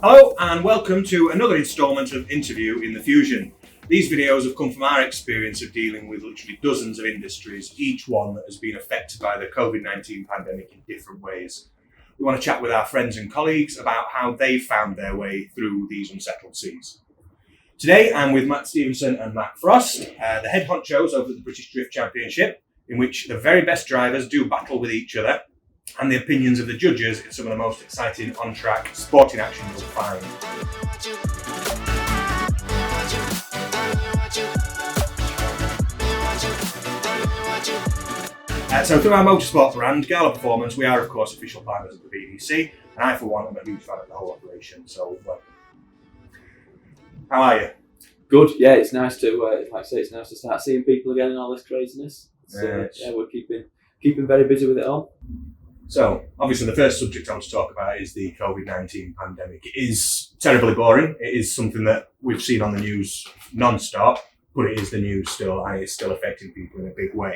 Hello and welcome to another instalment of Interview in the Fusion. These videos have come from our experience of dealing with literally dozens of industries, each one that has been affected by the COVID-19 pandemic in different ways. We want to chat with our friends and colleagues about how they found their way through these unsettled seas. Today I'm with Matt Stevenson and Matt Frost, the head honchos over the British Drift Championship, in which the very best drivers do battle with each other, and the opinions of the judges in some of the most exciting on-track sporting action you'll find. So through our motorsport brand, Gala Performance, we are of course official partners of the BBC, and I for one am a huge fan of the whole operation, so welcome. How are you? Good, yeah, it's nice to, like I say, it's nice to start seeing people again and all this craziness. Yeah, we're keeping very busy with it all. So, obviously the first subject I want to talk about is the COVID-19 pandemic. It is terribly boring. It is something that we've seen on the news non-stop, but it is the news still, and it's still affecting people in a big way.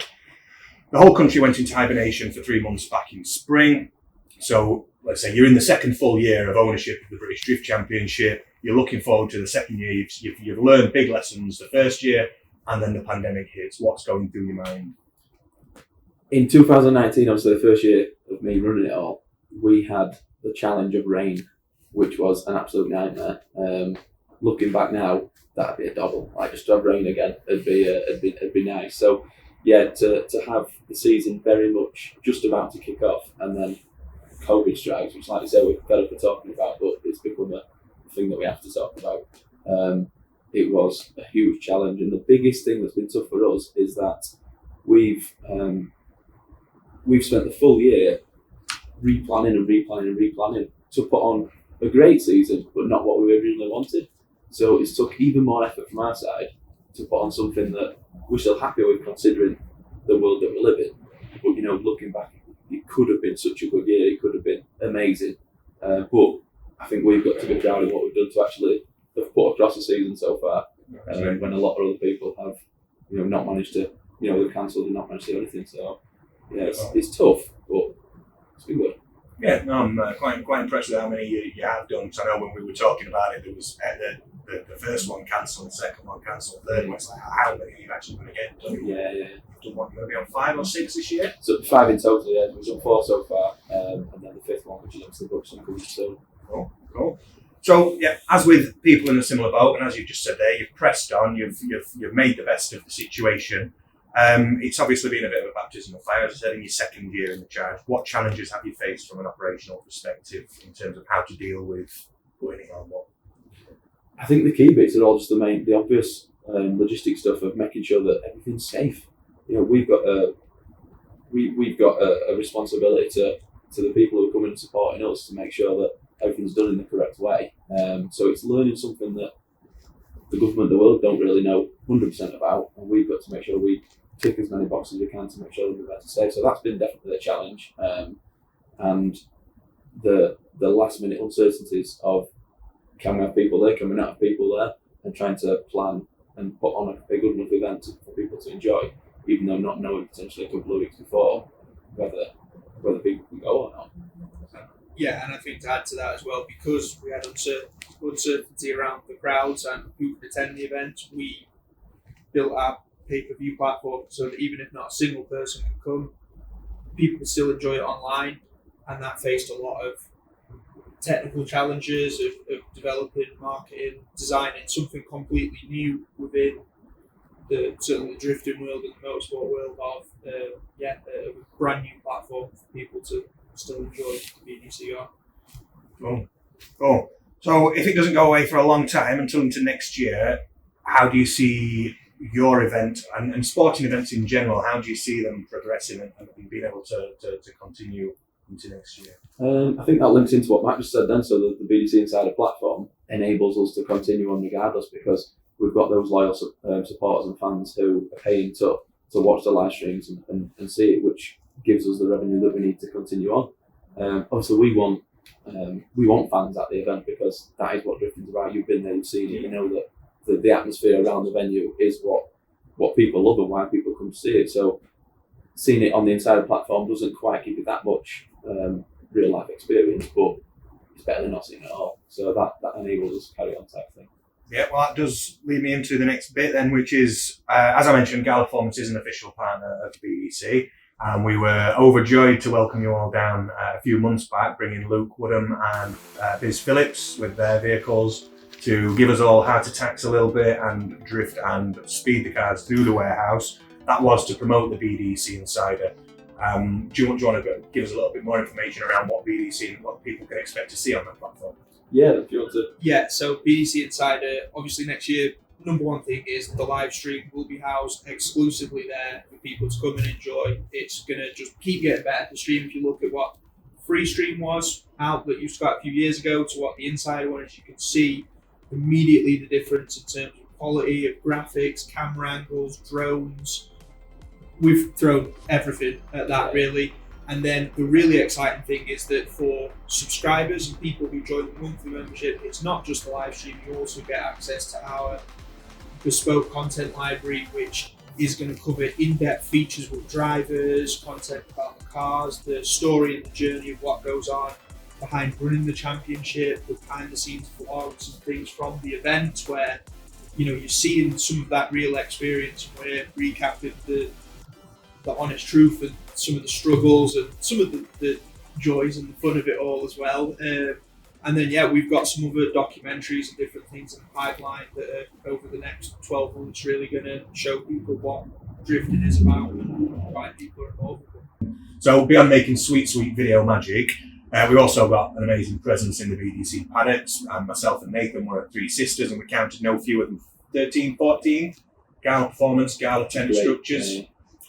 The whole country went into hibernation for 3 months back in spring. So, let's say you're in the second full year of ownership of the British Drift Championship. You're looking forward to the second year. You've learned big lessons the first year, and then the pandemic hits. What's going through your mind? In 2019, obviously the first year of me running it all, we had the challenge of rain, which was an absolute nightmare. Looking back now, that'd be a double. Like just to have rain again, it'd be nice. So yeah, to have the season very much just about to kick off, and then COVID strikes, which like you say we're fed up for talking about, but it's become a thing that we have to talk about. It was a huge challenge, and the biggest thing that's been tough for us is that we've spent the full year replanning to put on a great season, but not what we originally wanted. So it's took even more effort from our side to put on something that we're still happy with considering the world that we live in. But looking back, it could have been such a good year. It could have been amazing. But I think we've got to be proud of what we've done to actually have put across the season so far. When a lot of other people have, not managed to, they've cancelled and not managed to do anything. So yeah, it's tough, but it's been good. Yeah, no, I'm quite impressed with how many you have done. Because I know when we were talking about it, there was the first one cancelled, the second one cancelled, third one. It's like how many are you actually going to get done? Yeah. You've done what? You're going to be on 5 or 6 this year? So 5 in total. Yeah, we've done 4 so far, and then the 5th one, which is obviously Buxton coming soon. Cool. So yeah, as with people in a similar boat, and as you just said there, you've pressed on. You've made the best of the situation. It's obviously been a bit of a baptism of fire, as I said, in your second year in the charge. What challenges have you faced from an operational perspective in terms of how to deal with putting it on what? I think the key bits are all just the obvious logistic stuff of making sure that everything's safe. We've got a responsibility to the people who are coming and supporting us to make sure that everything's done in the correct way. So it's learning something that the government, the world don't really know 100% about, and we've got to make sure we tick as many boxes as we can to make sure that we're better safe. So that's been definitely a challenge, and the last minute uncertainties of can we have people there, can we not have people there, and trying to plan and put on a good enough event for people to enjoy, even though not knowing potentially a couple of weeks before whether people can go or not. Yeah, and I think to add to that as well, because we had uncertainty around the crowds and who could attend the event, we built our pay-per-view platform so that even if not a single person could come, people could still enjoy it online, and that faced a lot of technical challenges of developing, marketing, designing something completely new within certainly the drifting world and the motorsport world of a brand new platform for people to still enjoy being UCR. Cool. So if it doesn't go away for a long time until into next year, how do you see your event and sporting events in general, how do you see them progressing and being able to continue into next year? I think that links into what Matt just said then. So the BDC Insider platform enables us to continue on regardless, because we've got those loyal supporters and fans who are paying to watch the live streams and see it, which gives us the revenue that we need to continue on. Obviously, we want fans at the event, because that is what drifting's about. You've been there, you've seen it, you know that the atmosphere around the venue is what people love and why people come to see it. So seeing it on the Insider platform doesn't quite give you that much real life experience, but it's better than not seeing it at all. So that enables us to carry on type thing. Yeah, well, that does lead me into the next bit then, which is, as I mentioned, Gala Performance is an official partner of BDC. And we were overjoyed to welcome you all down a few months back, bringing Luke Woodham and Biz Phillips with their vehicles to give us all heart attacks a little bit and drift and speed the cars through the warehouse. That was to promote the BDC Insider. Do you want to give us a little bit more information around what BDC and what people can expect to see on that platform? Yeah, if you want to. Yeah, so BDC Insider, obviously next year, number one thing is the live stream will be housed exclusively there for people to come and enjoy. It's going to just keep getting better. The stream, if you look at what free stream was out that used to go out a few years ago to what the Insider one is, you can see immediately the difference in terms of quality of graphics, camera angles, drones. We've thrown everything at that, really. And then the really exciting thing is that for subscribers and people who join the monthly membership, it's not just the live stream, you also get access to our bespoke content library, which is going to cover in-depth features with drivers, content about the cars, the story and the journey of what goes on behind running the championship, the behind-the-scenes vlogs and things from the event, where you're seeing some of that real experience, and we're recapping the honest truth and some of the struggles and some of the joys and the fun of it all as well. And then, we've got some other documentaries and different things in the pipeline that are over the next 12 months really going to show people what drifting is about and why people are involved with it. So beyond making sweet video magic, we've also got an amazing presence in the BDC paddocks. Myself and Nathan were three sisters, and we counted no fewer than 13, 14 Gala Performance, Gala tent structures.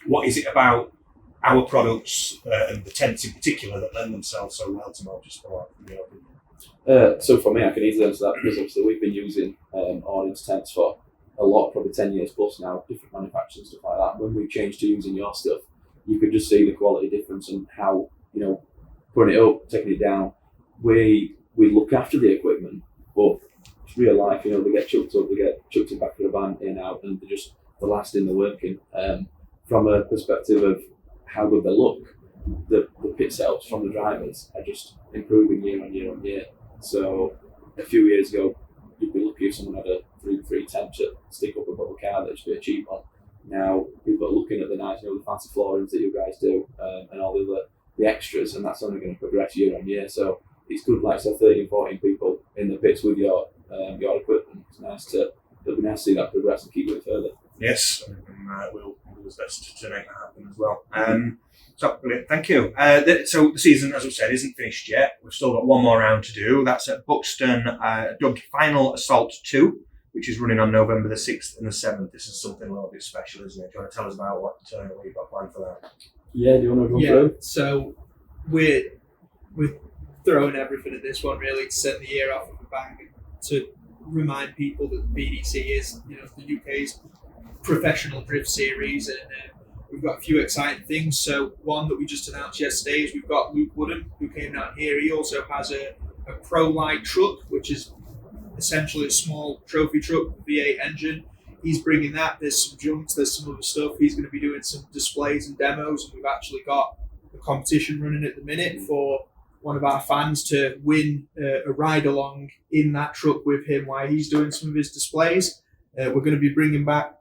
What is it about our products and the tents in particular that lend themselves so well to motorsport, in your opinion? So for me, I can easily answer that because obviously we've been using audience tents for a lot, probably 10 years plus now, different manufacturers and stuff like that. When we changed to using your stuff, you could just see the quality difference and how, putting it up, taking it down, we look after the equipment, but it's real life, they get chucked up, they get chucked in back of the van, in, out, and they're lasting, they're working. From a perspective of how good they look, the pit setups from the drivers are just improving year on year on year. So a few years ago, you'd be lucky if someone had a 3 temp to stick up above a car that should be a cheap one. Now people are looking at the nice, the fancy floorings that you guys do, and all the extras, and that's only going to progress year on year. So it's good, like I said, 13, 14 people in the pits with your equipment. It'll be nice to see that progress and keep it further. Yes, and we'll do our best to make that happen as well. So brilliant, thank you. So the season, as I've said, isn't finished yet. We've still got one more round to do. That's at Buxton, dubbed Final Assault 2, which is running on November the 6th and the 7th. This is something a little bit special, isn't it? Do you want to tell us about what you've got planned for that? Yeah, do you want to run through? So we're throwing everything at this one really to send the year off of a bang, to remind people that the BDC is, the UK's professional drift series, and we've got a few exciting things. So one that we just announced yesterday is we've got Luke Woodham, who came down here. He also has a Pro Light truck, which is essentially a small trophy truck with a V8 engine. He's bringing that. There's some junks, there's some other stuff. He's going to be doing some displays and demos, and we've actually got a competition running at the minute for one of our fans to win a ride along in that truck with him while he's doing some of his displays. We're going to be bringing back,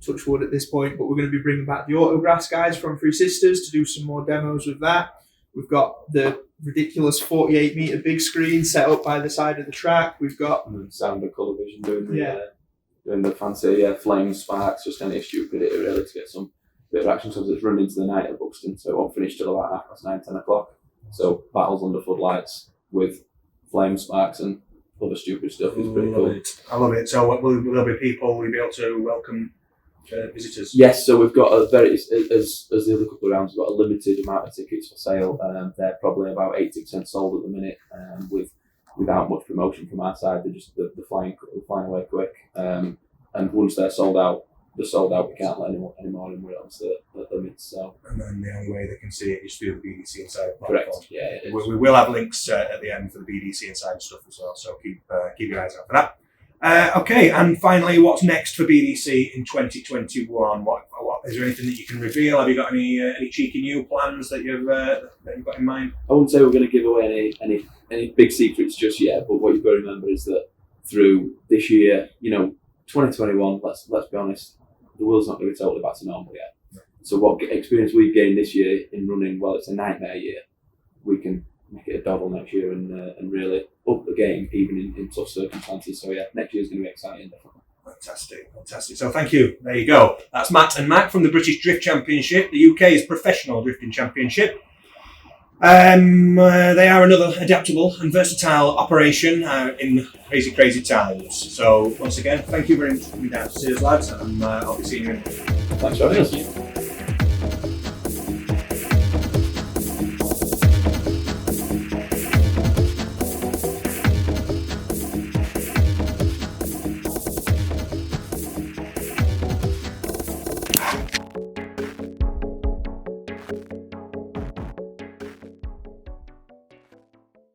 touch wood at this point, but we're going to be bringing back the Autographs guys from Three Sisters to do some more demos with that. We've got the ridiculous 48 metre big screen set up by the side of the track. We've got sound and colour vision doing the fancy flames, sparks, just any stupidity really to get some bit of action. So it's running into the night at Buxton, so it won't finish till about 9:30, 10 o'clock. So battles under floodlights with flame sparks and other stupid stuff is pretty cool. I love it. So will there be people we'll be able to welcome visitors? Yes, so we've got a very, as the other couple of rounds, we've got a limited amount of tickets for sale. They're probably about 80% sold at the minute, without much promotion from our side. They're flying away quick. And once they're sold out, we can't let any more in. We're obviously at limits. So. And then the only way they can see it is through the BDC Insider platform. Correct. Yeah. We will have links at the end for the BDC Insider stuff as well. So keep your eyes out for that. Okay, and finally, what's next for BDC in 2021? What is there anything that you can reveal? Have you got any cheeky new plans that you've got in mind? I wouldn't say we're going to give away any big secrets just yet, but what you've got to remember is that through this year, 2021, let's be honest, the world's not going to be totally back to normal yet. So what experience we've gained this year in running, well, it's a nightmare year, we can make it a double next year and really up the game even in tough circumstances. So yeah, next year's going to be exciting, definitely. Fantastic. So thank you. There you go. That's Matt and Mac from the British Drift Championship, the UK's professional drifting championship. They are another adaptable and versatile operation in crazy times. So once again, thank you very much for coming down to see us, lads, and I'll be seeing you in. Thanks for having us.